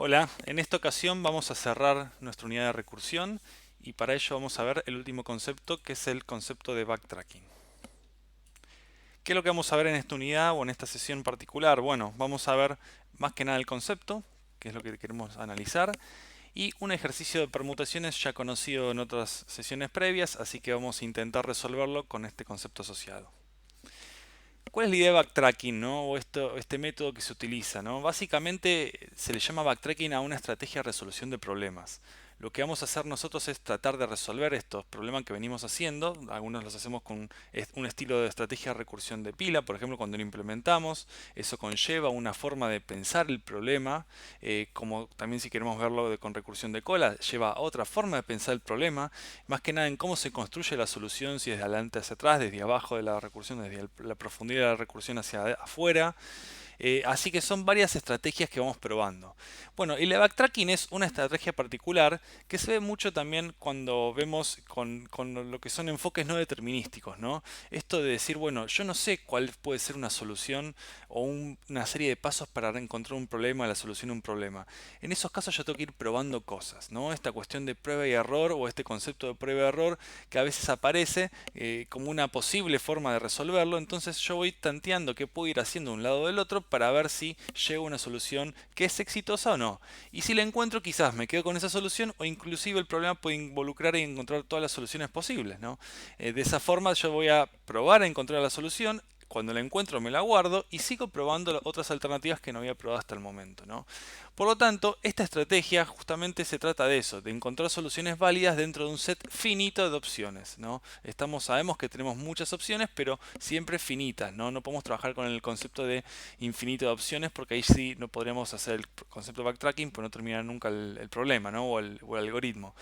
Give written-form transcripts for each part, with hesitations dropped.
Hola, en esta ocasión vamos a cerrar nuestra unidad de recursión y para ello vamos a ver el último concepto que es el concepto de backtracking. ¿Qué es lo que vamos a ver en esta unidad o en esta sesión particular? Bueno, vamos a ver más que nada el concepto, que es lo que queremos analizar, y un ejercicio de permutaciones ya conocido en otras sesiones previas, así que vamos a intentar resolverlo con este concepto asociado. ¿Cuál es la idea de backtracking, ¿no? O este método que se utiliza, ¿no? Básicamente se le llama backtracking a una estrategia de resolución de problemas. Lo que vamos a hacer nosotros es tratar de resolver estos problemas que venimos haciendo. Algunos los hacemos con un estilo de estrategia de recursión de pila, por ejemplo, cuando lo implementamos. Eso conlleva una forma de pensar el problema, como también si queremos verlo con recursión de cola, lleva a otra forma de pensar el problema, más que nada en cómo se construye la solución, si desde adelante hacia atrás, desde abajo de la recursión, desde la profundidad de la recursión hacia afuera. Así que son varias estrategias que vamos probando. Bueno, y el backtracking es una estrategia particular que se ve mucho también cuando vemos con lo que son enfoques no determinísticos, ¿no? Esto de decir, bueno, yo no sé cuál puede ser una solución o una serie de pasos para encontrar un problema, la solución a un problema. En esos casos yo tengo que ir probando cosas, ¿no? Esta cuestión de prueba y error o este concepto de prueba y error que a veces aparece como una posible forma de resolverlo, entonces yo voy tanteando qué puedo ir haciendo de un lado o del otro para ver si llego a una solución que es exitosa o no. Y si la encuentro, quizás me quedo con esa solución o inclusive el problema puede involucrar y encontrar todas las soluciones posibles, ¿no? De esa forma yo voy a probar a encontrar la solución. Cuando la encuentro me la guardo y sigo probando otras alternativas que no había probado hasta el momento, ¿no? Por lo tanto, esta estrategia justamente se trata de eso, de encontrar soluciones válidas dentro de un set finito de opciones, ¿no? Sabemos que tenemos muchas opciones, pero siempre finitas, ¿no? No podemos trabajar con el concepto de infinito de opciones porque ahí sí no podríamos hacer el concepto de backtracking, pues no termina nunca el problema, ¿no? O el algoritmo.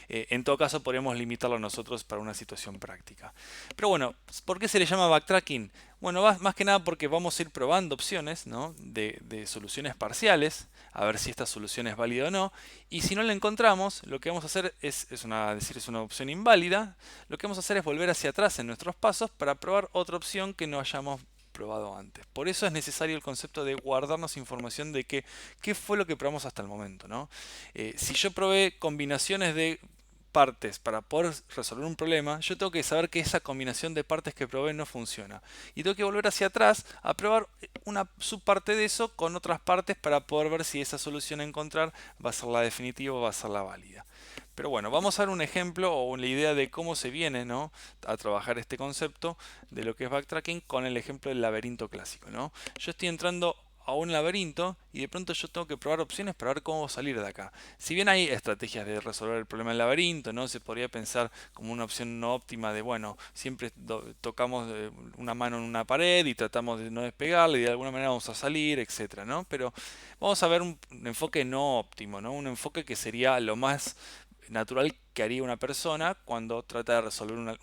En todo caso, podríamos limitarlo nosotros para una situación práctica. Pero bueno, ¿por qué se le llama backtracking? Bueno, más que nada porque vamos a ir probando opciones, ¿no? de soluciones parciales, a ver si esta solución es válida o no. Y si no la encontramos, lo que vamos a hacer es una opción inválida. Lo que vamos a hacer es volver hacia atrás en nuestros pasos para probar otra opción que no hayamos probado antes. Por eso es necesario el concepto de guardarnos información de qué fue lo que probamos hasta el momento, ¿no? Si yo probé combinaciones de partes para poder resolver un problema, yo tengo que saber que esa combinación de partes que probé no funciona. Y tengo que volver hacia atrás a probar una subparte de eso con otras partes para poder ver si esa solución a encontrar va a ser la definitiva o va a ser la válida. Pero bueno, vamos a ver un ejemplo o la idea de cómo se viene, ¿no? a trabajar este concepto de lo que es backtracking con el ejemplo del laberinto clásico, ¿no? Yo estoy entrando a un laberinto y de pronto yo tengo que probar opciones para ver cómo salir de acá. Si bien hay estrategias de resolver el problema del laberinto, ¿no? Se podría pensar como una opción no óptima de, bueno, siempre tocamos una mano en una pared y tratamos de no despegarle y de alguna manera vamos a salir, etcétera, ¿no? Pero vamos a ver un enfoque no óptimo, ¿no? Un enfoque que sería lo más natural que haría una persona cuando trata de resolver,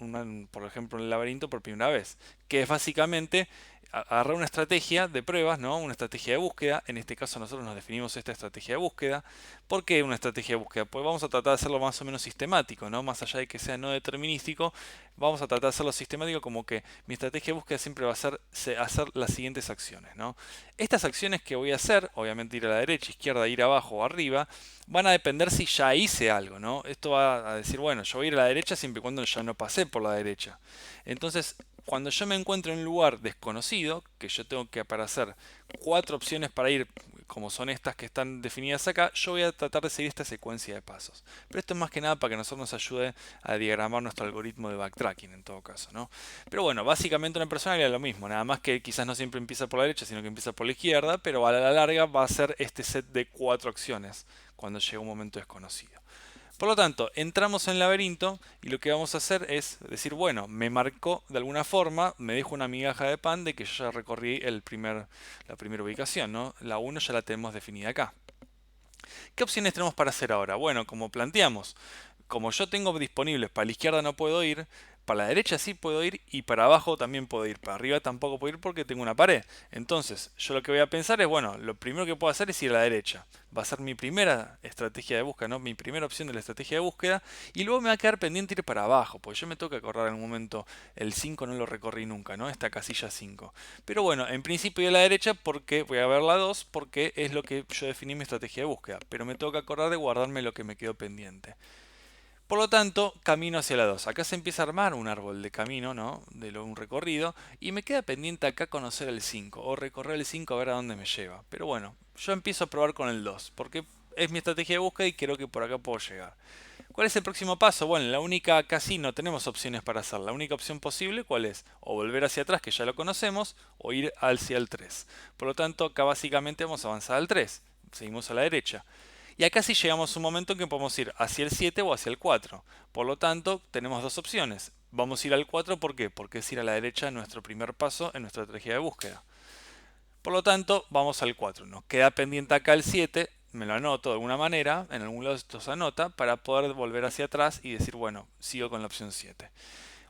por ejemplo, un laberinto por primera vez, que es básicamente agarrar una estrategia de pruebas, ¿no? Una estrategia de búsqueda. En este caso nosotros nos definimos esta estrategia de búsqueda. ¿Por qué una estrategia de búsqueda? Pues vamos a tratar de hacerlo más o menos sistemático, ¿no? Más allá de que sea no determinístico, vamos a tratar de hacerlo sistemático como que mi estrategia de búsqueda siempre va a ser hacer las siguientes acciones, ¿no? Estas acciones que voy a hacer, obviamente ir a la derecha, izquierda, ir abajo o arriba, van a depender si ya hice algo, ¿no? Esto va a decir, bueno, yo voy a ir a la derecha siempre y cuando ya no pasé por la derecha. Entonces, cuando yo me encuentro en un lugar desconocido, que yo tengo que aparecer 4 opciones para ir, como son estas que están definidas acá, yo voy a tratar de seguir esta secuencia de pasos. Pero esto es más que nada para que nosotros nos ayude a diagramar nuestro algoritmo de backtracking en todo caso, ¿no? Pero bueno, básicamente una persona haría lo mismo, nada más que quizás no siempre empieza por la derecha, sino que empieza por la izquierda, pero a la larga va a ser este set de 4 acciones cuando llega un momento desconocido. Por lo tanto, entramos en el laberinto y lo que vamos a hacer es decir, bueno, me marcó de alguna forma, me dejo una migaja de pan de que yo ya recorrí la primera ubicación, ¿no? La uno ya la tenemos definida acá. ¿Qué opciones tenemos para hacer ahora? Bueno, como planteamos, como yo tengo disponibles para la izquierda no puedo ir, para la derecha sí puedo ir y para abajo también puedo ir. Para arriba tampoco puedo ir porque tengo una pared. Entonces, yo lo que voy a pensar es, bueno, lo primero que puedo hacer es ir a la derecha. Va a ser mi primera estrategia de búsqueda, ¿no? Mi primera opción de la estrategia de búsqueda. Y luego me va a quedar pendiente ir para abajo, porque yo me toca correr en un momento. El 5 no lo recorrí nunca, ¿no? Esta casilla 5. Pero bueno, en principio ir a la derecha porque voy a ver la 2 porque es lo que yo definí mi estrategia de búsqueda. Pero me toca acordar de guardarme lo que me quedó pendiente. Por lo tanto, camino hacia la 2. Acá se empieza a armar un árbol de camino, ¿no? Un recorrido. Y me queda pendiente acá conocer el 5. O recorrer el 5 a ver a dónde me lleva. Pero bueno, yo empiezo a probar con el 2. Porque es mi estrategia de búsqueda y creo que por acá puedo llegar. ¿Cuál es el próximo paso? Bueno, la única, acá sí no tenemos opciones para hacer. La única opción posible, ¿cuál es? O volver hacia atrás, que ya lo conocemos, o ir hacia el 3. Por lo tanto, acá básicamente vamos a avanzar al 3. Seguimos a la derecha. Y acá sí llegamos a un momento en que podemos ir hacia el 7 o hacia el 4. Por lo tanto, tenemos dos opciones. Vamos a ir al 4, ¿por qué? Porque es ir a la derecha nuestro primer paso en nuestra estrategia de búsqueda. Por lo tanto, vamos al 4. Nos queda pendiente acá el 7. Me lo anoto de alguna manera, en algún lado esto se anota, para poder volver hacia atrás y decir, bueno, sigo con la opción 7.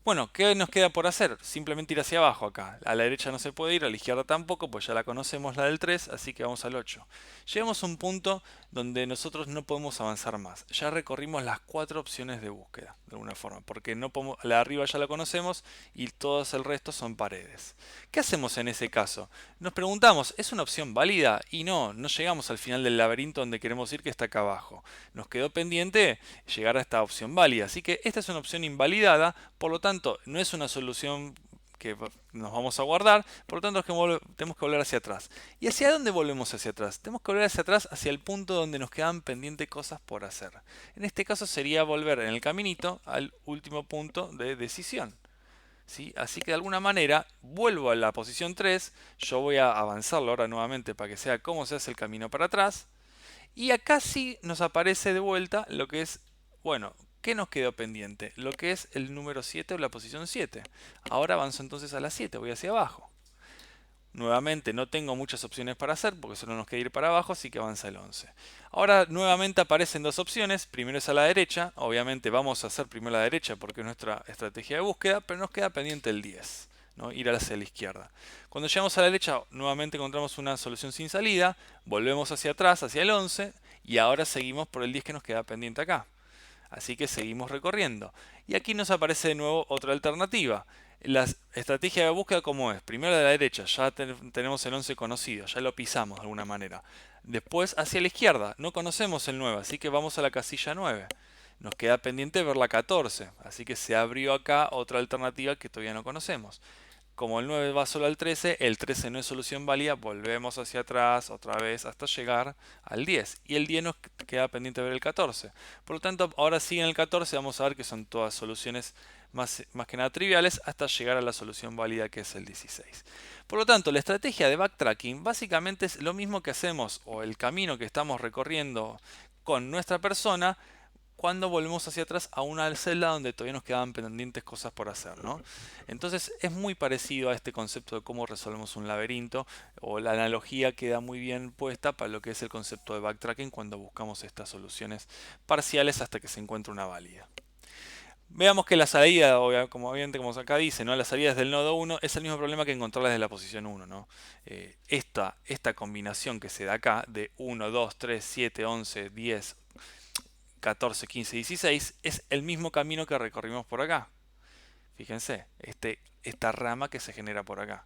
Bueno, ¿qué nos queda por hacer? Simplemente ir hacia abajo acá. A la derecha no se puede ir, a la izquierda tampoco, pues ya la conocemos la del 3, así que vamos al 8. Llegamos a un punto donde nosotros no podemos avanzar más. Ya recorrimos las 4 opciones de búsqueda, de alguna forma, porque no podemos, la de arriba ya la conocemos y todos el resto son paredes. ¿Qué hacemos en ese caso? Nos preguntamos, ¿es una opción válida? Y no, no llegamos al final del laberinto donde queremos ir, que está acá abajo. Nos quedó pendiente llegar a esta opción válida, así que esta es una opción invalidada, por lo tanto no es una solución que nos vamos a guardar, por lo tanto tenemos que volver hacia atrás. ¿Y hacia dónde volvemos hacia atrás? Tenemos que volver hacia atrás hacia el punto donde nos quedan pendientes cosas por hacer. En este caso sería volver en el caminito al último punto de decisión. ¿Sí? Así que de alguna manera vuelvo a la posición 3, yo voy a avanzarlo ahora nuevamente para que sea cómo se hace el camino para atrás. Y acá sí nos aparece de vuelta lo que es, bueno, ¿qué nos quedó pendiente? Lo que es el número 7 o la posición 7. Ahora avanzo entonces a la 7, voy hacia abajo. Nuevamente no tengo muchas opciones para hacer porque solo nos queda ir para abajo, así que avanza el 11. Ahora nuevamente aparecen dos opciones, primero es a la derecha, obviamente vamos a hacer primero a la derecha porque es nuestra estrategia de búsqueda, pero nos queda pendiente el 10, ¿no? Ir hacia la izquierda. Cuando llegamos a la derecha nuevamente encontramos una solución sin salida, volvemos hacia atrás, hacia el 11 y ahora seguimos por el 10 que nos queda pendiente acá. Así que seguimos recorriendo. Y aquí nos aparece de nuevo otra alternativa. La estrategia de búsqueda, ¿cómo es? Primero de la derecha, ya tenemos el 11 conocido, ya lo pisamos de alguna manera. Después hacia la izquierda, no conocemos el 9, así que vamos a la casilla 9. Nos queda pendiente ver la 14, así que se abrió acá otra alternativa que todavía no conocemos. Como el 9 va solo al 13, el 13 no es solución válida, volvemos hacia atrás otra vez hasta llegar al 10. Y el 10 nos queda pendiente ver el 14. Por lo tanto, ahora sí en el 14 vamos a ver que son todas soluciones más que nada triviales hasta llegar a la solución válida que es el 16. Por lo tanto, la estrategia de backtracking básicamente es lo mismo que hacemos o el camino que estamos recorriendo con nuestra persona cuando volvemos hacia atrás a una celda donde todavía nos quedaban pendientes cosas por hacer, ¿no? Entonces es muy parecido a este concepto de cómo resolvemos un laberinto, o la analogía queda muy bien puesta para lo que es el concepto de backtracking cuando buscamos estas soluciones parciales hasta que se encuentre una válida. Veamos que la salida, como acá dice, ¿no? La salida desde el nodo 1 es el mismo problema que encontrarla desde la posición 1, ¿no? Esta combinación que se da acá de 1, 2, 3, 7, 11, 10, 14, 15, 16 es el mismo camino que recorrimos por acá. Fíjense, esta rama que se genera por acá.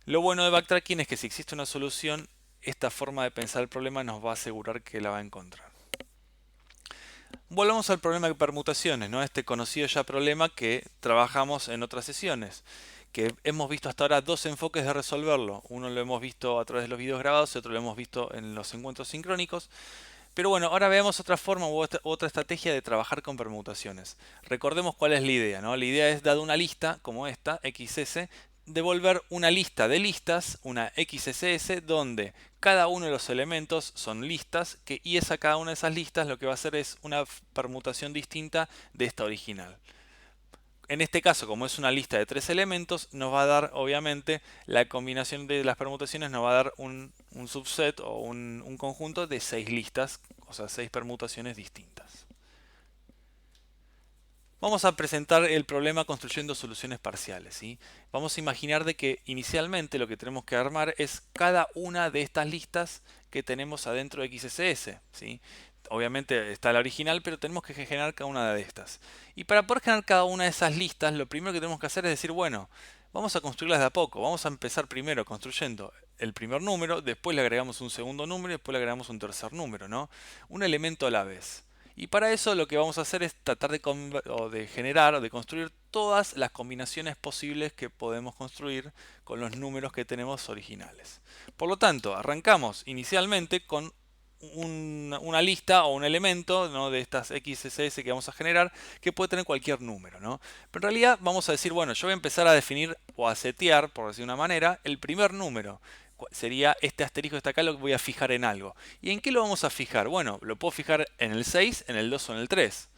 Lo bueno de backtracking es que si existe una solución, esta forma de pensar el problema nos va a asegurar que la va a encontrar. Volvamos al problema de permutaciones, ¿no? Este conocido ya problema que trabajamos en otras sesiones, que hemos visto hasta ahora dos enfoques de resolverlo. Uno lo hemos visto a través de los videos grabados y otro lo hemos visto en los encuentros sincrónicos. Pero bueno, ahora veamos otra forma u otra estrategia de trabajar con permutaciones. Recordemos cuál es la idea, ¿no? La idea es, dada una lista como esta, XS, devolver una lista de listas, una XSS, donde cada uno de los elementos son listas, y cada una de esas listas lo que va a hacer es una permutación distinta de esta original. En este caso, como es una lista de 3 elementos, nos va a dar, obviamente, la combinación de las permutaciones nos va a dar un subset o un conjunto de 6 listas, o sea, 6 permutaciones distintas. Vamos a presentar el problema construyendo soluciones parciales, ¿sí? Vamos a imaginar de que inicialmente lo que tenemos que armar es cada una de estas listas que tenemos adentro de XSS, ¿sí? Obviamente está la original, pero tenemos que generar cada una de estas. Y para poder generar cada una de esas listas, lo primero que tenemos que hacer es decir, bueno, vamos a construirlas de a poco. Vamos a empezar primero construyendo el primer número, después le agregamos un segundo número y después le agregamos un tercer número, ¿no? Un elemento a la vez. Y para eso lo que vamos a hacer es tratar de generar o de construir todas las combinaciones posibles que podemos construir con los números que tenemos originales. Por lo tanto, arrancamos inicialmente con una lista o un elemento, ¿no?, de estas XSS que vamos a generar, que puede tener cualquier número, ¿no? Pero en realidad vamos a decir, bueno, yo voy a empezar a definir o a setear, por decir una manera, el primer número. Sería este asterisco que está acá, lo que voy a fijar en algo. ¿Y en qué lo vamos a fijar? Bueno, lo puedo fijar en el 6, en el 2 o en el 3.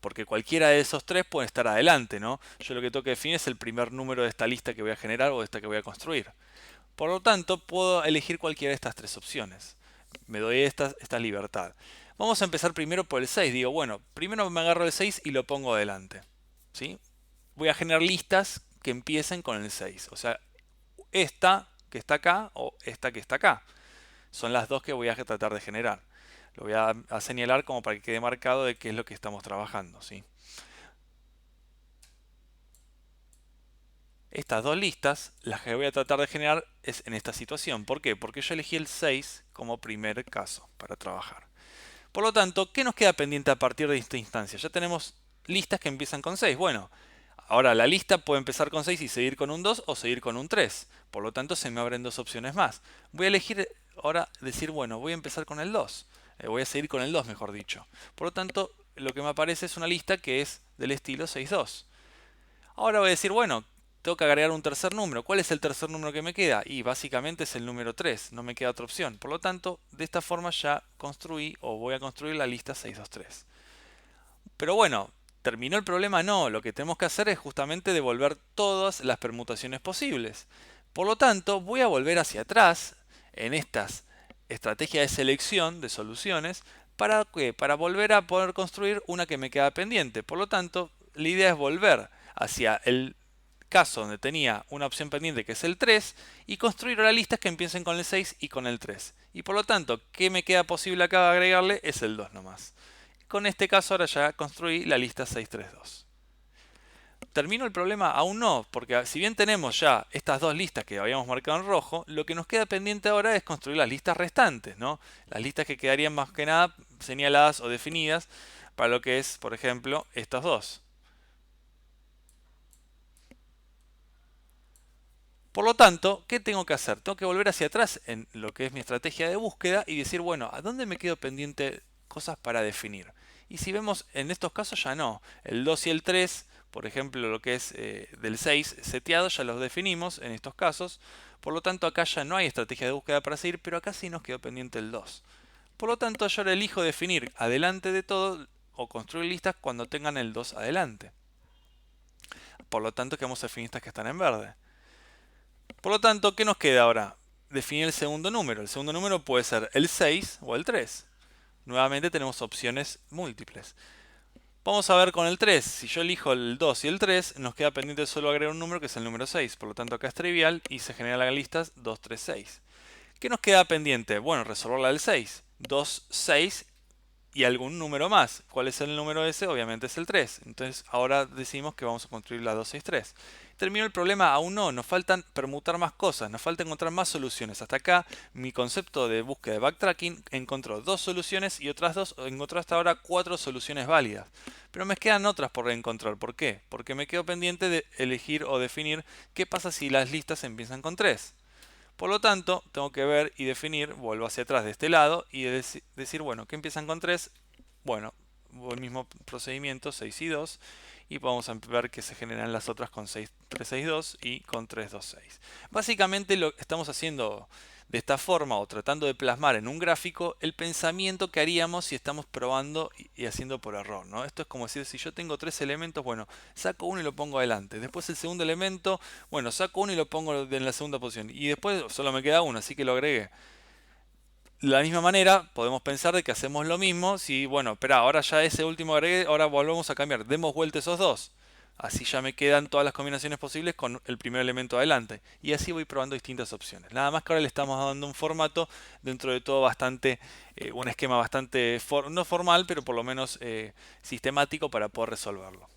Porque cualquiera de esos tres puede estar adelante, ¿no? Yo lo que tengo que definir es el primer número de esta lista que voy a generar o de esta que voy a construir. Por lo tanto, puedo elegir cualquiera de estas tres opciones. Me doy esta libertad. Vamos a empezar primero por el 6. Digo, bueno, primero me agarro el 6 y lo pongo adelante, ¿sí? Voy a generar listas que empiecen con el 6. O sea, esta que está acá o esta que está acá. Son las dos que voy a tratar de generar. Lo voy a señalar como para que quede marcado de qué es lo que estamos trabajando, ¿sí? Estas dos listas, las que voy a tratar de generar es en esta situación. ¿Por qué? Porque yo elegí el 6 como primer caso para trabajar. Por lo tanto, ¿qué nos queda pendiente a partir de esta instancia? Ya tenemos listas que empiezan con 6. Bueno, ahora la lista puede empezar con 6 y seguir con un 2 o seguir con un 3. Por lo tanto, se me abren dos opciones más. Voy a elegir ahora decir, bueno, voy a empezar con el 2. Voy a seguir con el 2, mejor dicho. Por lo tanto, lo que me aparece es una lista que es del estilo 6-2. Ahora voy a decir, bueno, tengo que agregar un tercer número. ¿Cuál es el tercer número que me queda? Y básicamente es el número 3, no me queda otra opción. Por lo tanto, de esta forma ya construí o voy a construir la lista 623. Pero bueno, ¿terminó el problema? No, lo que tenemos que hacer es justamente devolver todas las permutaciones posibles. Por lo tanto, voy a volver hacia atrás en estas estrategias de selección de soluciones. ¿Para qué? Para volver a poder construir una que me queda pendiente. Por lo tanto, la idea es volver hacia el caso donde tenía una opción pendiente que es el 3 y construir ahora listas que empiecen con el 6 y con el 3. Y por lo tanto, ¿qué me queda posible acá de agregarle? Es el 2 nomás. Con este caso ahora ya construí la lista 632. ¿Terminó el problema? Aún no, porque si bien tenemos ya estas dos listas que habíamos marcado en rojo, lo que nos queda pendiente ahora es construir las listas restantes, ¿no? Las listas que quedarían más que nada señaladas o definidas para lo que es, por ejemplo, estas dos. Por lo tanto, ¿qué tengo que hacer? Tengo que volver hacia atrás en lo que es mi estrategia de búsqueda y decir, bueno, ¿a dónde me quedo pendiente cosas para definir? Y si vemos en estos casos ya no. El 2 y el 3, por ejemplo, lo que es del 6 seteado, ya los definimos en estos casos. Por lo tanto, acá ya no hay estrategia de búsqueda para seguir, pero acá sí nos quedó pendiente el 2. Por lo tanto, yo ahora elijo definir adelante de todo o construir listas cuando tengan el 2 adelante. Por lo tanto, que vamos a definir estas que están en verde. Por lo tanto, ¿qué nos queda ahora? Definir el segundo número. El segundo número puede ser el 6 o el 3. Nuevamente tenemos opciones múltiples. Vamos a ver con el 3. Si yo elijo el 2 y el 3, nos queda pendiente solo agregar un número que es el número 6. Por lo tanto, acá es trivial y se genera la lista 2, 3, 6. ¿Qué nos queda pendiente? Bueno, resolver la del 6. 2, 6 y algún número más. ¿Cuál es el número ese? Obviamente es el 3. Entonces ahora decimos que vamos a construir la 263. ¿Terminó el problema? Aún no, nos faltan permutar más cosas, nos falta encontrar más soluciones. Hasta acá mi concepto de búsqueda de backtracking encontró dos soluciones y otras dos, encontró hasta ahora 4 soluciones válidas. Pero me quedan otras por encontrar. ¿Por qué? Porque me quedo pendiente de elegir o definir qué pasa si las listas empiezan con 3. Por lo tanto, tengo que ver y definir, vuelvo hacia atrás de este lado y decir, bueno, ¿qué empiezan con 3? Bueno, el mismo procedimiento, 6 y 2, y vamos a ver que se generan las otras con 6, 3, 6, 2 y con 3, 2, 6. Básicamente lo que estamos haciendo de esta forma o tratando de plasmar en un gráfico el pensamiento que haríamos si estamos probando y haciendo por error, ¿no? Esto es como decir, si yo tengo 3 elementos, bueno, saco uno y lo pongo adelante. Después el segundo elemento, bueno, saco uno y lo pongo en la segunda posición. Y después solo me queda uno, así que lo agregué. De la misma manera, podemos pensar de que hacemos lo mismo si, bueno, espera, ahora ya ese último agregué, ahora volvemos a cambiar, demos vuelta esos dos. Así ya me quedan todas las combinaciones posibles con el primer elemento adelante. Y así voy probando distintas opciones. Nada más que ahora le estamos dando un formato dentro de todo bastante, un esquema bastante, no formal, pero por lo menos sistemático para poder resolverlo.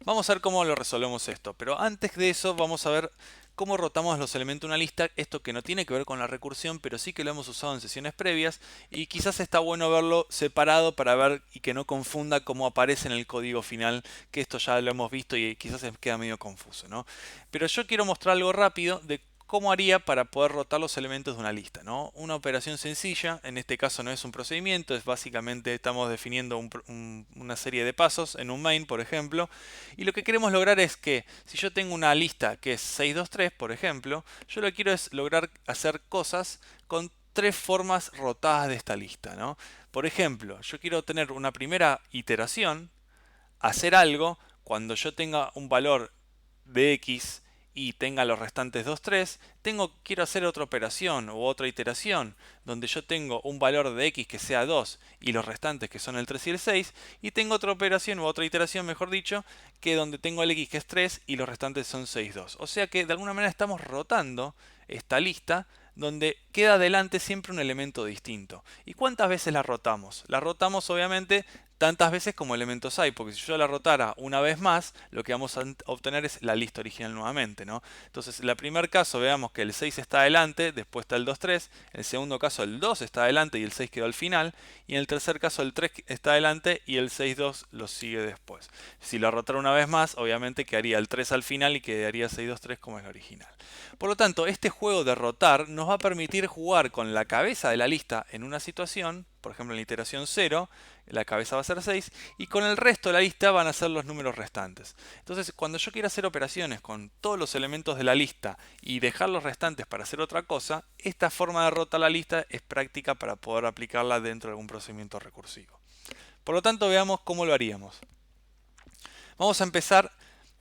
Vamos a ver cómo lo resolvemos esto, pero antes de eso vamos a ver cómo rotamos los elementos de una lista, esto que no tiene que ver con la recursión, pero sí que lo hemos usado en sesiones previas y quizás está bueno verlo separado para ver y que no confunda cómo aparece en el código final, que esto ya lo hemos visto y quizás se queda medio confuso, ¿no? Pero yo quiero mostrar algo rápido de cómo haría para poder rotar los elementos de una lista, ¿no? Una operación sencilla, en este caso no es un procedimiento, es básicamente estamos definiendo una serie de pasos en un main, por ejemplo, y lo que queremos lograr es que si yo tengo una lista que es 623, por ejemplo, yo lo que quiero es lograr hacer cosas con tres formas rotadas de esta lista, ¿no? Por ejemplo, yo quiero tener una primera iteración, hacer algo cuando yo tenga un valor de x y tenga los restantes 2, 3, quiero hacer otra operación u otra iteración donde yo tengo un valor de x que sea 2 y los restantes que son el 3 y el 6 y tengo otra operación u otra iteración, mejor dicho, que donde tengo el x que es 3 y los restantes son 6, 2. O sea que de alguna manera estamos rotando esta lista donde queda adelante siempre un elemento distinto. ¿Y cuántas veces la rotamos? La rotamos obviamente tantas veces como elementos hay, porque si yo la rotara una vez más, lo que vamos a obtener es la lista original nuevamente, ¿no? Entonces, en el primer caso veamos que el 6 está adelante, después está el 2, 3, en el segundo caso el 2 está adelante y el 6 quedó al final, y en el tercer caso el 3 está adelante y el 6, 2 lo sigue después. Si la rotara una vez más, obviamente quedaría el 3 al final y quedaría 6, 2, 3 como es el original. Por lo tanto, este juego de rotar nos va a permitir jugar con la cabeza de la lista en una situación, por ejemplo en la iteración 0, la cabeza va a ser 6, y con el resto de la lista van a ser los números restantes. Entonces, cuando yo quiera hacer operaciones con todos los elementos de la lista y dejar los restantes para hacer otra cosa, esta forma de rotar la lista es práctica para poder aplicarla dentro de algún procedimiento recursivo. Por lo tanto, veamos cómo lo haríamos. Vamos a empezar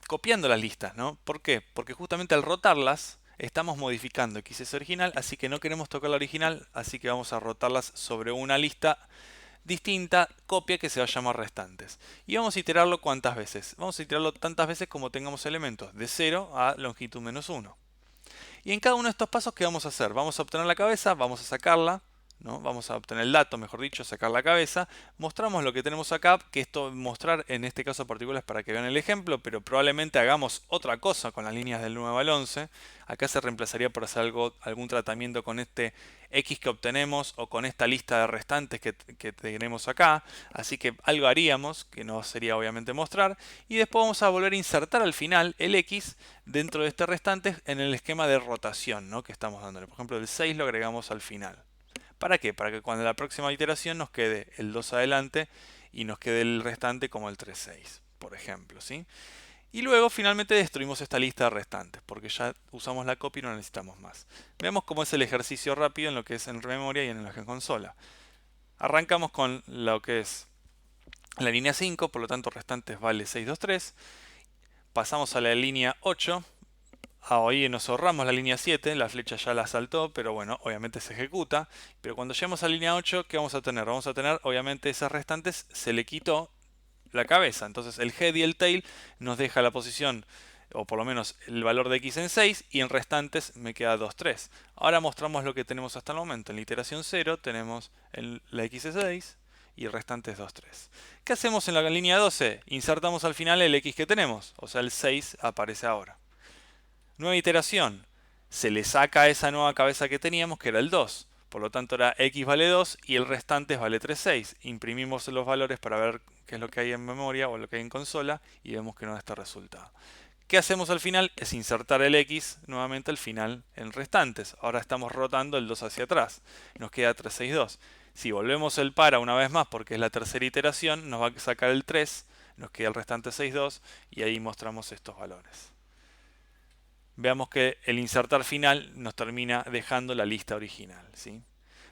copiando las listas, ¿no? ¿Por qué? Porque justamente al rotarlas estamos modificando XS original, así que no queremos tocar la original, así que vamos a rotarlas sobre una lista distinta copia que se va a llamar restantes. Y vamos a iterarlo cuántas veces. Vamos a iterarlo tantas veces como tengamos elementos, de 0 a longitud menos 1. Y en cada uno de estos pasos, ¿qué vamos a hacer? Vamos a obtener la cabeza, vamos a sacarla, ¿no? Vamos a obtener el dato, mejor dicho, sacar la cabeza. Mostramos lo que tenemos acá, que esto mostrar en este caso particular es para que vean el ejemplo, pero probablemente hagamos otra cosa con las líneas del 9 al 11. Acá se reemplazaría por hacer algún tratamiento con este X que obtenemos o con esta lista de restantes que tenemos acá. Así que algo haríamos, que no sería obviamente mostrar. Y después vamos a volver a insertar al final el X dentro de este restante en el esquema de rotación, ¿no? Que estamos dándole. Por ejemplo, el 6 lo agregamos al final. ¿Para qué? Para que cuando la próxima iteración nos quede el 2 adelante y nos quede el restante como el 3, 6, por ejemplo, ¿sí? Y luego finalmente destruimos esta lista de restantes, porque ya usamos la copia y no necesitamos más. Veamos cómo es el ejercicio rápido en lo que es en memoria y en la consola. Arrancamos con lo que es la línea 5, por lo tanto restantes vale 6, 2, 3. Pasamos a la línea 8. Ahí nos ahorramos la línea 7, la flecha ya la saltó, pero bueno, obviamente se ejecuta. Pero cuando lleguemos a la línea 8, ¿qué vamos a tener? Vamos a tener, obviamente, esas restantes, se le quitó la cabeza. Entonces el head y el tail nos deja la posición, o por lo menos el valor de x en 6, y en restantes me queda 2, 3. Ahora mostramos lo que tenemos hasta el momento. En la iteración 0 tenemos la x es 6 y el restante es 2, 3. ¿Qué hacemos en la línea 12? Insertamos al final el x que tenemos, o sea el 6 aparece ahora. Nueva iteración. Se le saca esa nueva cabeza que teníamos, que era el 2. Por lo tanto, era x vale 2 y el restante vale 3, 6. Imprimimos los valores para ver qué es lo que hay en memoria o lo que hay en consola y vemos que no da este resultado. ¿Qué hacemos al final? Es insertar el x nuevamente al final en restantes. Ahora estamos rotando el 2 hacia atrás. Nos queda 3, 6, 2. Si volvemos el para una vez más porque es la tercera iteración, nos va a sacar el 3, nos queda el restante 6, 2 y ahí mostramos estos valores. Veamos que el insertar final nos termina dejando la lista original, ¿sí?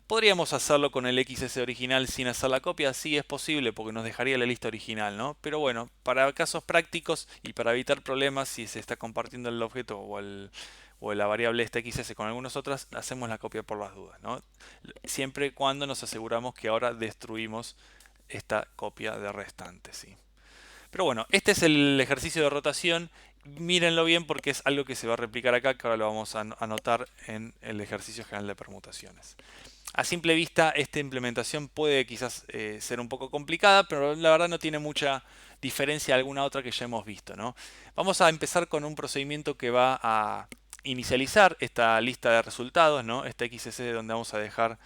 ¿Podríamos hacerlo con el XS original sin hacer la copia? Sí, es posible porque nos dejaría la lista original, ¿no? Pero bueno, para casos prácticos y para evitar problemas si se está compartiendo el objeto o o la variable esta xs con algunas otras, hacemos la copia por las dudas, ¿no? Siempre y cuando nos aseguramos que ahora destruimos esta copia de restante, ¿sí? Pero bueno, este es el ejercicio de rotación. Mírenlo bien porque es algo que se va a replicar acá, que ahora lo vamos a anotar en el ejercicio general de permutaciones. A simple vista, esta implementación puede quizás ser un poco complicada, pero la verdad no tiene mucha diferencia a alguna otra que ya hemos visto, ¿no? Vamos a empezar con un procedimiento que va a inicializar esta lista de resultados, ¿no? Esta XS donde vamos a dejar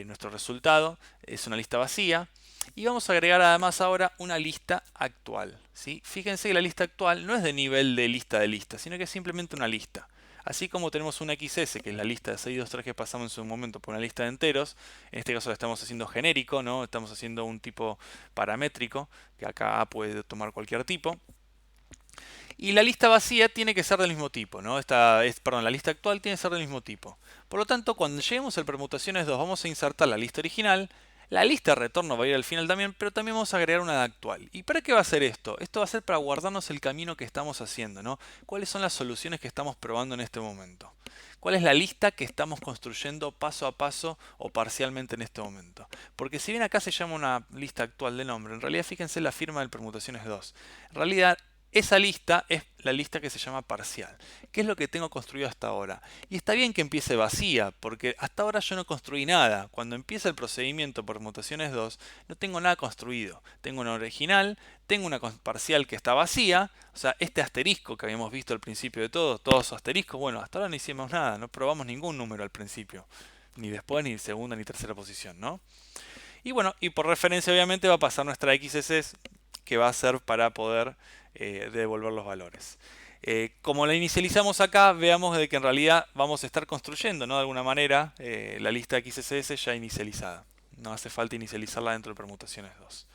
nuestro resultado. Es una lista vacía. Y vamos a agregar además ahora una lista actual, ¿sí? Fíjense que la lista actual no es de nivel de lista, sino que es simplemente una lista. Así como tenemos una XS, que es la lista de 623 que pasamos en su momento por una lista de enteros, en este caso la estamos haciendo genérico, ¿no? Estamos haciendo un tipo paramétrico, que acá puede tomar cualquier tipo. Y la lista vacía tiene que ser del mismo tipo, ¿no? Perdón, la lista actual tiene que ser del mismo tipo. Por lo tanto, cuando lleguemos al permutaciones 2, vamos a insertar la lista original. La lista de retorno va a ir al final también, pero también vamos a agregar una de actual. ¿Y para qué va a ser esto? Esto va a ser para guardarnos el camino que estamos haciendo, ¿no? ¿Cuáles son las soluciones que estamos probando en este momento? ¿Cuál es la lista que estamos construyendo paso a paso o parcialmente en este momento? Porque si bien acá se llama una lista actual de nombre, en realidad fíjense la firma del permutaciones 2. En realidad esa lista es la lista que se llama parcial, que es lo que tengo construido hasta ahora. Y está bien que empiece vacía, porque hasta ahora yo no construí nada. Cuando empieza el procedimiento permutaciones 2, no tengo nada construido. Tengo una original, tengo una parcial que está vacía, o sea, este asterisco que habíamos visto al principio de todo, todos asteriscos, bueno, hasta ahora no hicimos nada, no probamos ningún número al principio, ni después, ni segunda, ni tercera posición, ¿no? Y bueno, y por referencia obviamente va a pasar nuestra XS que va a ser para poder devolver los valores. Como la inicializamos acá, veamos de que en realidad vamos a estar construyendo, ¿no? De alguna manera la lista XSS ya inicializada. No hace falta inicializarla dentro de permutaciones 2.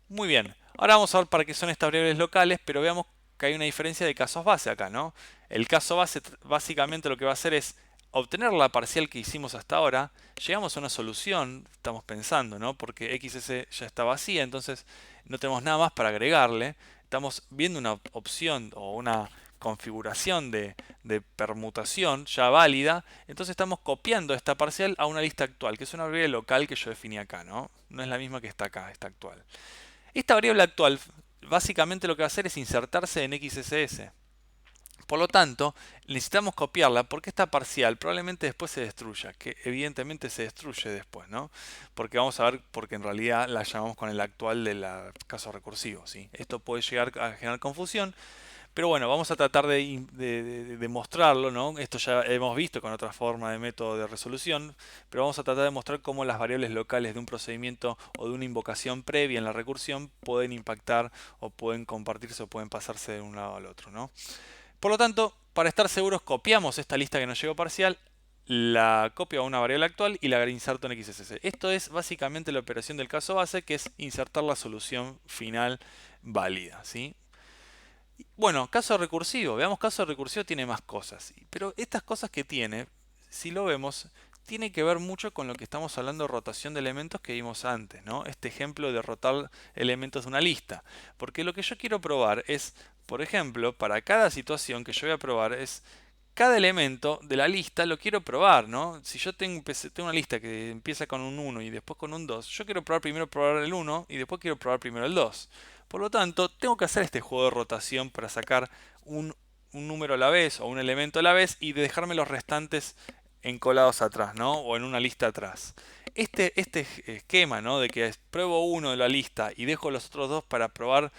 Muy bien, ahora vamos a ver para qué son estas variables locales, pero veamos que hay una diferencia de casos base acá, ¿no? El caso base básicamente lo que va a hacer es obtener la parcial que hicimos hasta ahora. Llegamos a una solución, estamos pensando, ¿no? Porque XS ya está vacía, entonces no tenemos nada más para agregarle. Estamos viendo una opción o una configuración de permutación ya válida, entonces estamos copiando esta parcial a una lista actual, que es una variable local que yo definí acá, ¿no? No es la misma que está acá, esta actual. Esta variable actual básicamente lo que va a hacer es insertarse en XSS. Por lo tanto, necesitamos copiarla porque esta parcial probablemente después se destruya, que evidentemente se destruye después, ¿no? Porque vamos a ver, porque en realidad la llamamos con el actual del caso recursivo, ¿sí? Esto puede llegar a generar confusión, pero bueno, vamos a tratar de mostrarlo, ¿no? Esto ya hemos visto con otra forma de método de resolución, pero vamos a tratar de mostrar cómo las variables locales de un procedimiento o de una invocación previa en la recursión pueden impactar o pueden compartirse o pueden pasarse de un lado al otro, ¿no? Por lo tanto, para estar seguros, copiamos esta lista que nos llegó parcial, la copio a una variable actual y la inserto en XSS. Esto es básicamente la operación del caso base, que es insertar la solución final válida, ¿sí? Bueno, caso recursivo. Veamos, caso recursivo tiene más cosas. Pero estas cosas que tiene, si lo vemos, tiene que ver mucho con lo que estamos hablando de rotación de elementos que vimos antes, ¿no? Este ejemplo de rotar elementos de una lista. Porque lo que yo quiero probar es, por ejemplo, para cada situación que yo voy a probar es cada elemento de la lista lo quiero probar, ¿no? Si yo tengo una lista que empieza con un 1 y después con un 2, yo quiero probar el 1 y después quiero probar primero el 2. Por lo tanto, tengo que hacer este juego de rotación para sacar un número a la vez o un elemento a la vez y dejarme los restantes encolados atrás, ¿no? O en una lista atrás. Este esquema, ¿no? De que pruebo uno de la lista y dejo los otros dos para probar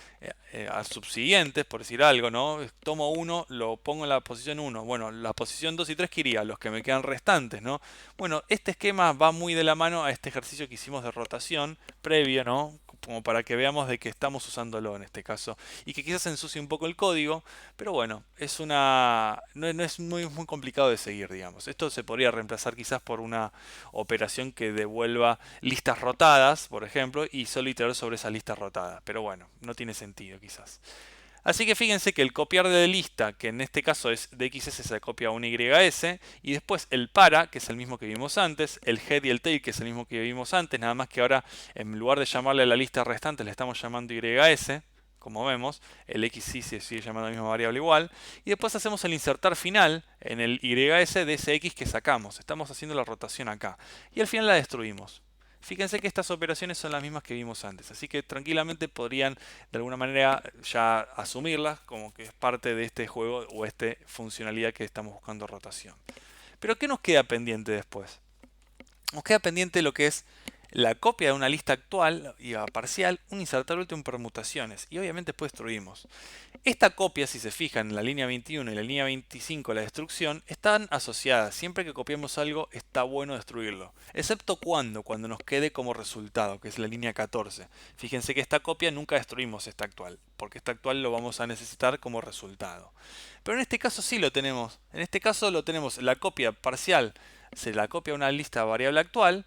a subsiguientes, por decir algo, ¿no? Tomo uno, lo pongo en la posición 1. Bueno, la posición 2 y 3 que iría, los que me quedan restantes, ¿no? Bueno, este esquema va muy de la mano a este ejercicio que hicimos de rotación previo, ¿no? Como para que veamos de que estamos usándolo en este caso y que quizás ensucie un poco el código, pero bueno, no es muy complicado de seguir, digamos. Esto se podría reemplazar quizás por una operación que devuelva listas rotadas, por ejemplo, y solo iterar sobre esas listas rotadas, pero bueno, no tiene sentido quizás. Así que fíjense que el copiar de lista, que en este caso es de XS, se copia a un YS, y después el para, que es el mismo que vimos antes, el head y el tail, que es el mismo que vimos antes, nada más que ahora en lugar de llamarle a la lista restante le estamos llamando YS, como vemos. El x sí se sigue llamando la misma variable igual. Y después hacemos el insertar final en el ys de ese x que sacamos. Estamos haciendo la rotación acá. Y al final la destruimos. Fíjense que estas operaciones son las mismas que vimos antes, así que tranquilamente podrían de alguna manera ya asumirlas como que es parte de este juego o esta funcionalidad que estamos buscando rotación. Pero ¿qué nos queda pendiente después? Nos queda pendiente lo que es la copia de una lista actual y parcial, un insertar último en permutaciones y obviamente después destruimos. Esta copia, si se fijan en la línea 21 y la línea 25, la destrucción, están asociadas. Siempre que copiamos algo está bueno destruirlo. Excepto cuando nos quede como resultado, que es la línea 14. Fíjense que esta copia nunca destruimos esta actual, porque esta actual lo vamos a necesitar como resultado. Pero en este caso sí lo tenemos. En este caso lo tenemos la copia parcial, se la copia a una lista variable actual,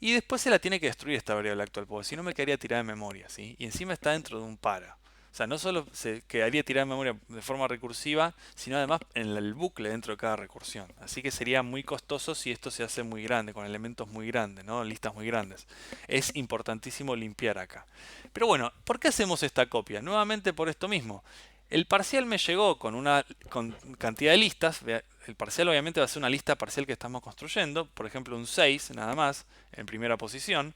y después se la tiene que destruir esta variable actual, porque si no me quedaría tirada en memoria, ¿sí? Y encima está dentro de un para. O sea, no solo se quedaría tirada en memoria de forma recursiva, sino además en el bucle dentro de cada recursión. Así que sería muy costoso si esto se hace muy grande, con elementos muy grandes, ¿no? Listas muy grandes. Es importantísimo limpiar acá. Pero bueno, ¿por qué hacemos esta copia? Nuevamente por esto mismo. El parcial me llegó con una cantidad de listas. El parcial obviamente va a ser una lista parcial que estamos construyendo. Por ejemplo, un 6 nada más en primera posición.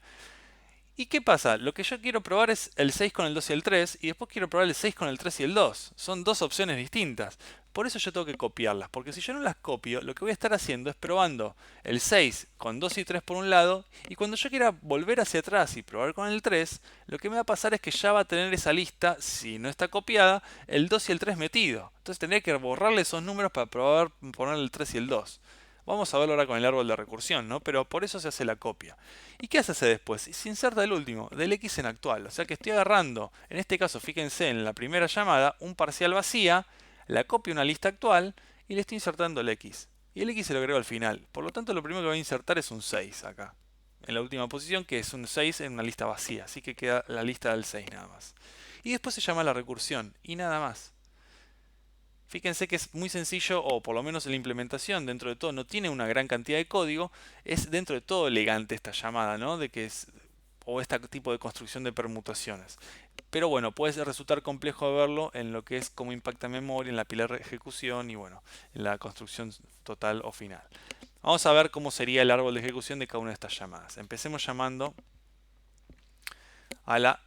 ¿Y qué pasa? Lo que yo quiero probar es el 6 con el 2 y el 3, y después quiero probar el 6 con el 3 y el 2. Son dos opciones distintas. Por eso yo tengo que copiarlas, porque si yo no las copio, lo que voy a estar haciendo es probando el 6 con 2 y 3 por un lado, y cuando yo quiera volver hacia atrás y probar con el 3, lo que me va a pasar es que ya va a tener esa lista, si no está copiada, el 2 y el 3 metido. Entonces tendría que borrarle esos números para probar poner el 3 y el 2. Vamos a verlo ahora con el árbol de recursión, ¿no? Pero por eso se hace la copia. ¿Y qué hace después? Se inserta el último, del x en actual. O sea que estoy agarrando, en este caso, fíjense, en la primera llamada, un parcial vacía, la copio a una lista actual y le estoy insertando el x. Y el x se lo agrego al final. Por lo tanto, lo primero que voy a insertar es un 6 acá. En la última posición, que es un 6 en una lista vacía. Así que queda la lista del 6 nada más. Y después se llama la recursión. Y nada más. Fíjense que es muy sencillo, o por lo menos la implementación dentro de todo no tiene una gran cantidad de código, es dentro de todo elegante esta llamada, ¿no? De que es, o este tipo de construcción de permutaciones. Pero bueno, puede resultar complejo verlo en lo que es cómo impacta memoria, en la pila de ejecución y bueno, en la construcción total o final. Vamos a ver cómo sería el árbol de ejecución de cada una de estas llamadas. Empecemos llamando a la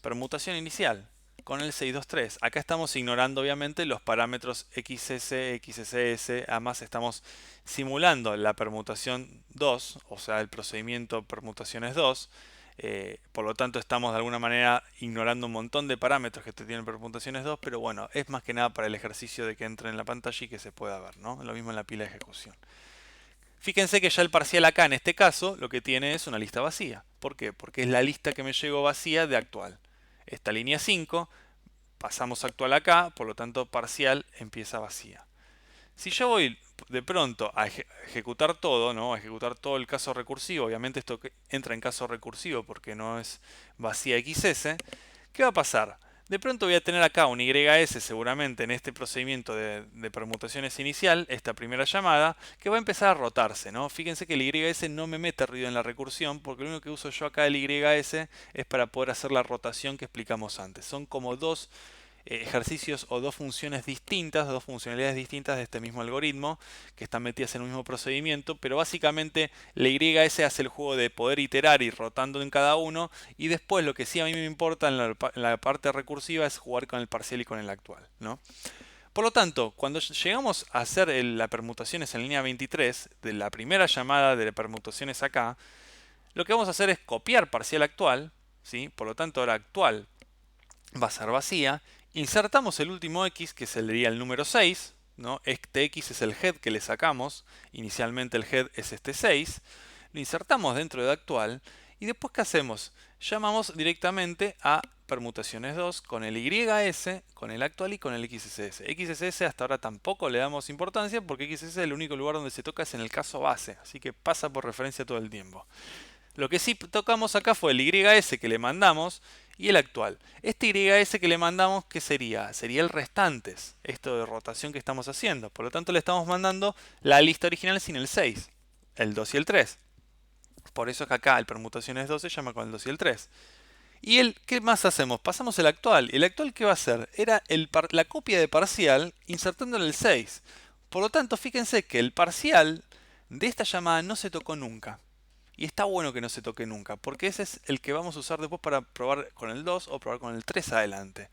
permutación inicial con el 623. Acá estamos ignorando obviamente los parámetros XS, XSS, además estamos simulando la permutación 2, o sea el procedimiento permutaciones 2. Por lo tanto estamos de alguna manera ignorando un montón de parámetros que tienen permutaciones 2, pero bueno, es más que nada para el ejercicio de que entre en la pantalla y que se pueda ver, ¿no? Lo mismo en la pila de ejecución. Fíjense que ya el parcial acá en este caso lo que tiene es una lista vacía. ¿Por qué? Porque es la lista que me llegó vacía de actual. Esta línea 5, pasamos a actual acá, por lo tanto parcial empieza vacía. Si yo voy de pronto a ejecutar todo, ¿no? A ejecutar todo el caso recursivo, obviamente esto entra en caso recursivo porque no es vacía XS, ¿qué va a pasar? De pronto voy a tener acá un YS seguramente en este procedimiento de permutaciones inicial, esta primera llamada, que va a empezar a rotarse, ¿no? Fíjense que el YS no me mete ruido en la recursión, porque lo único que uso yo acá del YS es para poder hacer la rotación que explicamos antes. Son como dos ejercicios o dos funciones distintas, dos funcionalidades distintas de este mismo algoritmo que están metidas en el mismo procedimiento, pero básicamente la YS hace el juego de poder iterar y rotando en cada uno, y después lo que sí a mí me importa en la parte recursiva es jugar con el parcial y con el actual, ¿no? Por lo tanto, cuando llegamos a hacer la permutaciones en línea 23, de la primera llamada de permutaciones acá, lo que vamos a hacer es copiar parcial actual, ¿sí? Por lo tanto ahora actual va a ser vacía. Insertamos el último x, que sería el número 6, ¿no? Este x es el head que le sacamos. Inicialmente el head es este 6. Lo insertamos dentro de actual. Y después, ¿qué hacemos? Llamamos directamente a permutaciones 2 con el YS, con el actual y con el XSS. XSS hasta ahora tampoco le damos importancia porque XSS es el único lugar donde se toca es en el caso base. Así que pasa por referencia todo el tiempo. Lo que sí tocamos acá fue el YS que le mandamos y el actual. Este YS que le mandamos, ¿qué sería? Sería el restantes, esto de rotación que estamos haciendo. Por lo tanto le estamos mandando la lista original sin el 6, el 2 y el 3. Por eso es que acá el permutaciones 2 se llama con el 2 y el 3. ¿Y qué más hacemos? Pasamos el actual. ¿Y el actual qué va a hacer? Era la copia de parcial insertándole el 6. Por lo tanto, fíjense que el parcial de esta llamada no se tocó nunca. Y está bueno que no se toque nunca, porque ese es el que vamos a usar después para probar con el 2 o probar con el 3 adelante.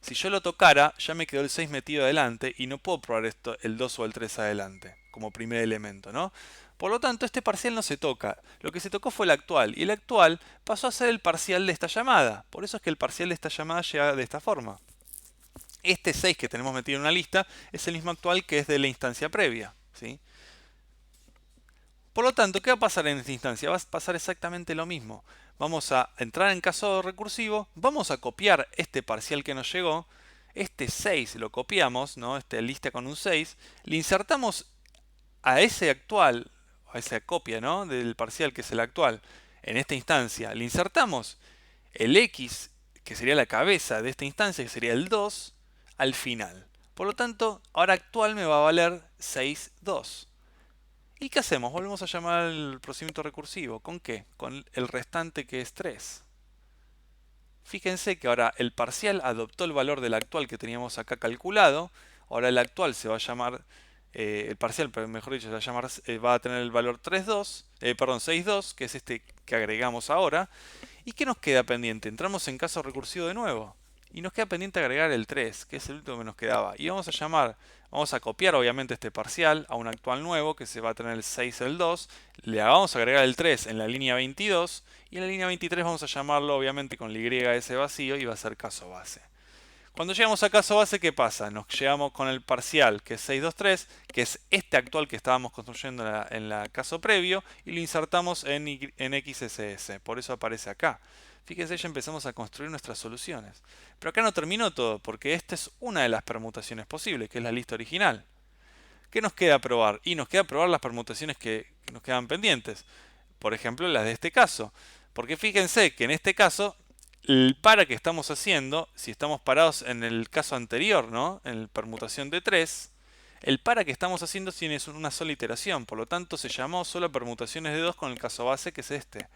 Si yo lo tocara, ya me quedó el 6 metido adelante y no puedo probar el 2 o el 3 adelante, como primer elemento, ¿no? Por lo tanto, este parcial no se toca. Lo que se tocó fue el actual, y el actual pasó a ser el parcial de esta llamada. Por eso es que el parcial de esta llamada llega de esta forma. Este 6 que tenemos metido en una lista es el mismo actual que es de la instancia previa, ¿sí? Por lo tanto, ¿qué va a pasar en esta instancia? Va a pasar exactamente lo mismo. Vamos a entrar en caso recursivo, vamos a copiar este parcial que nos llegó, este 6 lo copiamos, ¿no? Esta lista con un 6, le insertamos a ese actual, a esa copia, ¿no? Del parcial que es el actual, en esta instancia, le insertamos el x, que sería la cabeza de esta instancia, que sería el 2, al final. Por lo tanto, ahora actual me va a valer 6, 2. ¿Y qué hacemos? Volvemos a llamar al procedimiento recursivo. ¿Con qué? Con el restante que es 3. Fíjense que ahora el parcial adoptó el valor del actual que teníamos acá calculado. Ahora el actual se va a llamar, el parcial, pero mejor dicho, se va a llamar, va a tener el valor 3,2, perdón, 6,2, que es este que agregamos ahora. ¿Y qué nos queda pendiente? Entramos en caso recursivo de nuevo. Y nos queda pendiente agregar el 3, que es el último que nos quedaba. Y vamos a copiar obviamente este parcial a un actual nuevo, que se va a tener el 6, el 2. Le vamos a agregar el 3 en la línea 22. Y en la línea 23 vamos a llamarlo obviamente con la YS vacío y va a ser caso base. Cuando llegamos a caso base, ¿qué pasa? Nos llegamos con el parcial, que es 623, que es este actual que estábamos construyendo en la caso previo, y lo insertamos en XSS. Por eso aparece acá. Fíjense, ya empezamos a construir nuestras soluciones. Pero acá no terminó todo, porque esta es una de las permutaciones posibles, que es la lista original. ¿Qué nos queda probar? Y nos queda probar las permutaciones que nos quedan pendientes. Por ejemplo, las de este caso. Porque fíjense que en este caso el para que estamos haciendo, si estamos parados en el caso anterior, ¿no? En la permutación de 3, el para que estamos haciendo tiene una sola iteración, por lo tanto se llamó solo permutaciones de 2 con el caso base que es este.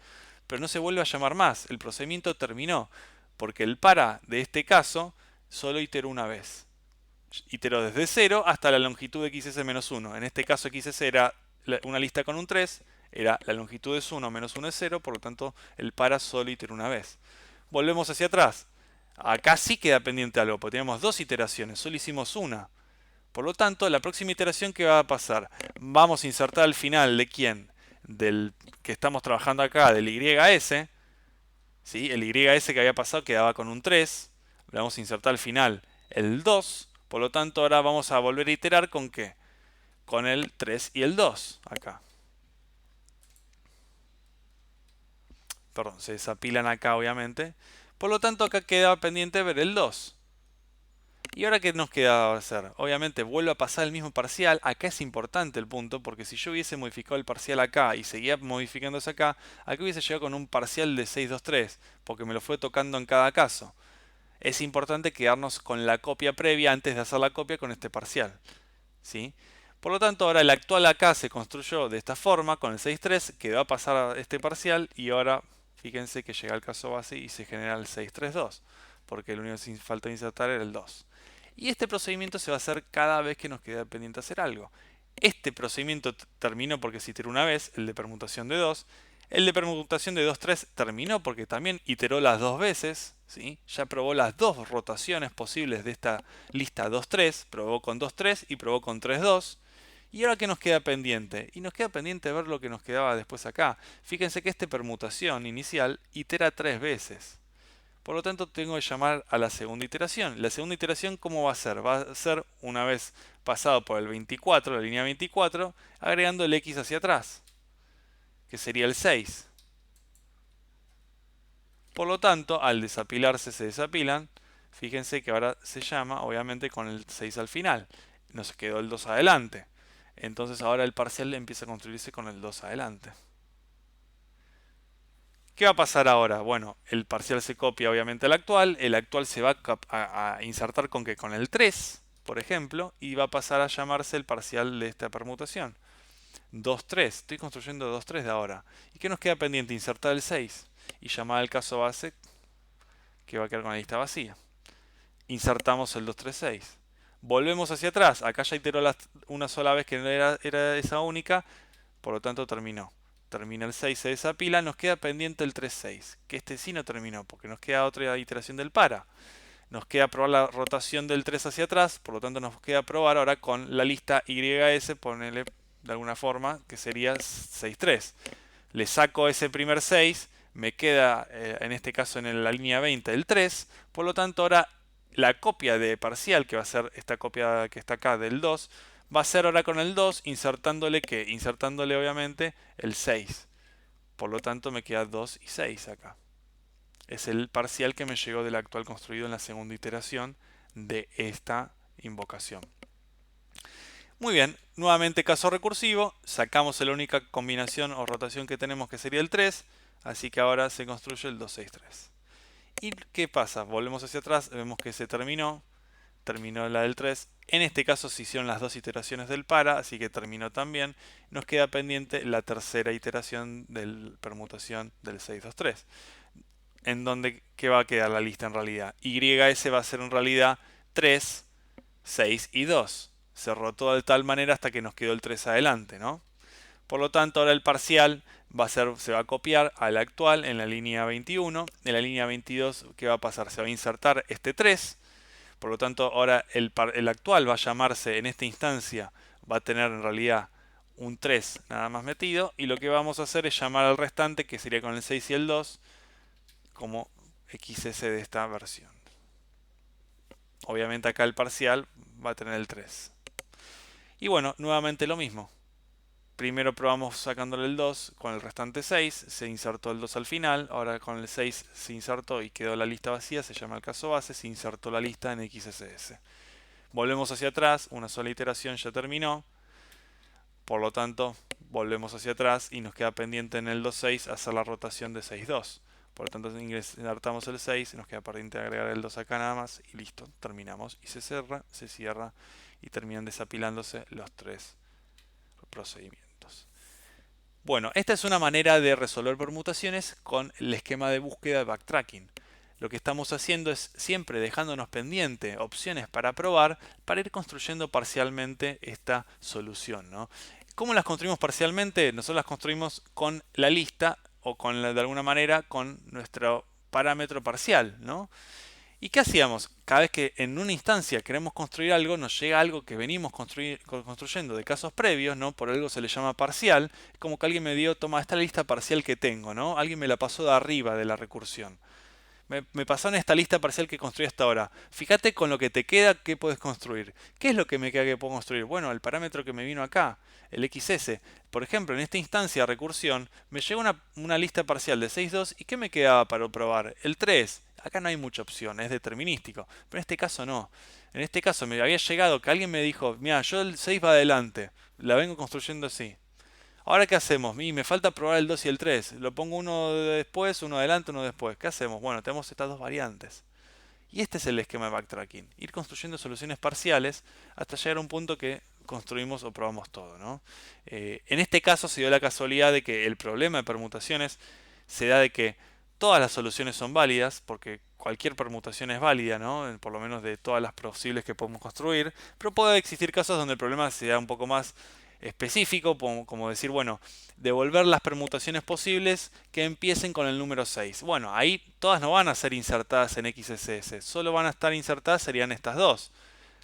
Pero no se vuelve a llamar más, el procedimiento terminó, porque el para de este caso solo iteró una vez. Iteró desde 0 hasta la longitud de xs-1. En este caso xs era una lista con un 3, era la longitud es 1 menos 1 es 0, por lo tanto el para solo iteró una vez. Volvemos hacia atrás. Acá sí queda pendiente algo, porque tenemos dos iteraciones, solo hicimos una. Por lo tanto, la próxima iteración, ¿qué va a pasar? Vamos a insertar al final de quién? Del que estamos trabajando acá, del YS. ¿Sí? El YS que había pasado quedaba con un 3. Le vamos a insertar al final el 2. Por lo tanto, ahora vamos a volver a iterar ¿con qué? Con el 3 y el 2 acá. Perdón, se desapilan acá obviamente. Por lo tanto, acá queda pendiente ver el 2. ¿Y ahora qué nos queda hacer? Obviamente vuelvo a pasar el mismo parcial. Acá es importante el punto, porque si yo hubiese modificado el parcial acá y seguía modificándose acá hubiese llegado con un parcial de 623, porque me lo fue tocando en cada caso. Es importante quedarnos con la copia previa antes de hacer la copia con este parcial, ¿sí? Por lo tanto, ahora el actual acá se construyó de esta forma, con el 6.3, que va a pasar a este parcial, y ahora fíjense que llega el caso base y se genera el 6.3.2, porque lo único que falta insertar era el 2. Y este procedimiento se va a hacer cada vez que nos queda pendiente hacer algo. Este procedimiento terminó porque se iteró una vez, el de permutación de 2. El de permutación de 2,3 terminó porque también iteró las dos veces, ¿sí? Ya probó las dos rotaciones posibles de esta lista 2,3, probó con 2,3 y probó con 3,2. ¿Y ahora qué nos queda pendiente? Y nos queda pendiente ver lo que nos quedaba después acá. Fíjense que esta permutación inicial itera 3 veces. Por lo tanto, tengo que llamar a la segunda iteración. La segunda iteración, ¿cómo va a ser? Va a ser una vez pasado por el 24, la línea 24, agregando el x hacia atrás, que sería el 6. Por lo tanto, al desapilarse se desapilan. Fíjense que ahora se llama, obviamente, con el 6 al final. Nos quedó el 2 adelante. Entonces ahora el parcial empieza a construirse con el 2 adelante. ¿Qué va a pasar ahora? Bueno, el parcial se copia obviamente al actual. El actual se va a insertar con ¿qué? Con el 3, por ejemplo, y va a pasar a llamarse el parcial de esta permutación. 2,3. Estoy construyendo 2,3 de ahora. ¿Y qué nos queda pendiente? Insertar el 6 y llamar al caso base que va a quedar con la lista vacía. Insertamos el 2, 3, 6. Volvemos hacia atrás. Acá ya iteró una sola vez que no era esa única, por lo tanto terminó. Termina el 6, se desapila, nos queda pendiente el 3, 6, que este sí no terminó, porque nos queda otra iteración del para. Nos queda probar la rotación del 3 hacia atrás, por lo tanto nos queda probar ahora con la lista YS, ponerle de alguna forma, que sería 6, 3. Le saco ese primer 6, me queda en este caso en la línea 20 el 3, por lo tanto ahora la copia de parcial, que va a ser esta copia que está acá del 2, va a ser ahora con el 2, insertándole ¿qué? Insertándole obviamente el 6. Por lo tanto me queda 2 y 6 acá. Es el parcial que me llegó del actual construido en la segunda iteración de esta invocación. Muy bien, nuevamente caso recursivo, sacamos la única combinación o rotación que tenemos que sería el 3, así que ahora se construye el 2, 6, 3. ¿Y qué pasa? Volvemos hacia atrás, vemos que se terminó la del 3. En este caso se hicieron las dos iteraciones del para, así que terminó también. Nos queda pendiente la tercera iteración de la permutación del 6, 2, 3. En donde, ¿qué va a quedar la lista en realidad? YS va a ser en realidad 3, 6 y 2. Se rotó de tal manera hasta que nos quedó el 3 adelante, ¿no? Por lo tanto, ahora el parcial se va a copiar al actual en la línea 21. En la línea 22, ¿qué va a pasar? Se va a insertar este 3. Por lo tanto, ahora el actual va a llamarse, en esta instancia, va a tener en realidad un 3 nada más metido. Y lo que vamos a hacer es llamar al restante, que sería con el 6 y el 2, como XS de esta versión. Obviamente acá el parcial va a tener el 3. Y bueno, nuevamente lo mismo. Primero probamos sacándole el 2 con el restante 6, se insertó el 2 al final, ahora con el 6 se insertó y quedó la lista vacía, se llama el caso base, se insertó la lista en XSS. Volvemos hacia atrás, una sola iteración ya terminó, por lo tanto volvemos hacia atrás y nos queda pendiente en el 2.6 hacer la rotación de 6.2. Por lo tanto insertamos el 6, nos queda pendiente agregar el 2 acá nada más y listo, terminamos. Y se cierra y terminan desapilándose los tres procedimientos. Bueno, esta es una manera de resolver permutaciones con el esquema de búsqueda de backtracking. Lo que estamos haciendo es siempre dejándonos pendiente opciones para probar para ir construyendo parcialmente esta solución, ¿no? ¿Cómo las construimos parcialmente? Nosotros las construimos con la lista o de alguna manera con nuestro parámetro parcial, ¿no? ¿Y qué hacíamos? Cada vez que en una instancia queremos construir algo, nos llega algo que venimos construyendo de casos previos, ¿no? Por algo se le llama parcial. Es como que alguien me dio, toma, esta lista parcial que tengo, ¿no? Alguien me la pasó de arriba de la recursión. Me pasaron esta lista parcial que construí hasta ahora. Fíjate con lo que te queda, ¿qué puedes construir? ¿Qué es lo que me queda que puedo construir? Bueno, el parámetro que me vino acá, el XS. Por ejemplo, en esta instancia recursión, me llega una lista parcial de 6, 2, ¿y qué me quedaba para probar? El 3. Acá no hay mucha opción, es determinístico. Pero en este caso no. En este caso me había llegado que alguien me dijo, mira, yo el 6 va adelante, la vengo construyendo así. Ahora, ¿qué hacemos? Me falta probar el 2 y el 3. Lo pongo uno después, uno adelante, uno después. ¿Qué hacemos? Bueno, tenemos estas dos variantes. Y este es el esquema de backtracking. Ir construyendo soluciones parciales hasta llegar a un punto que construimos o probamos todo, ¿no? En este caso se dio la casualidad de que el problema de permutaciones se da de que todas las soluciones son válidas, porque cualquier permutación es válida, ¿no? Por lo menos de todas las posibles que podemos construir, pero puede existir casos donde el problema sea un poco más específico, como decir, bueno, devolver las permutaciones posibles que empiecen con el número 6. Bueno, ahí todas no van a ser insertadas en XSS, solo van a estar insertadas serían estas dos,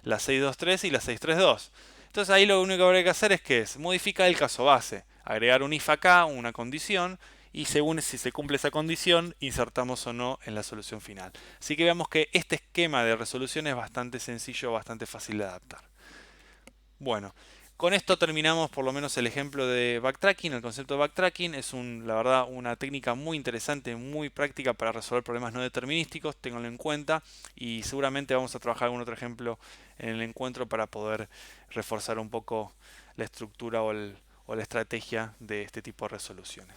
la 623 y la 632. Entonces ahí lo único que habría que hacer es modificar el caso base, agregar un if acá, una condición, y según si se cumple esa condición, insertamos o no en la solución final. Así que veamos que este esquema de resolución es bastante sencillo, bastante fácil de adaptar. Bueno, con esto terminamos por lo menos el ejemplo de backtracking. El concepto de backtracking es la verdad una técnica muy interesante, muy práctica para resolver problemas no determinísticos, ténganlo en cuenta y seguramente vamos a trabajar algún otro ejemplo en el encuentro para poder reforzar un poco la estructura o la estrategia de este tipo de resoluciones.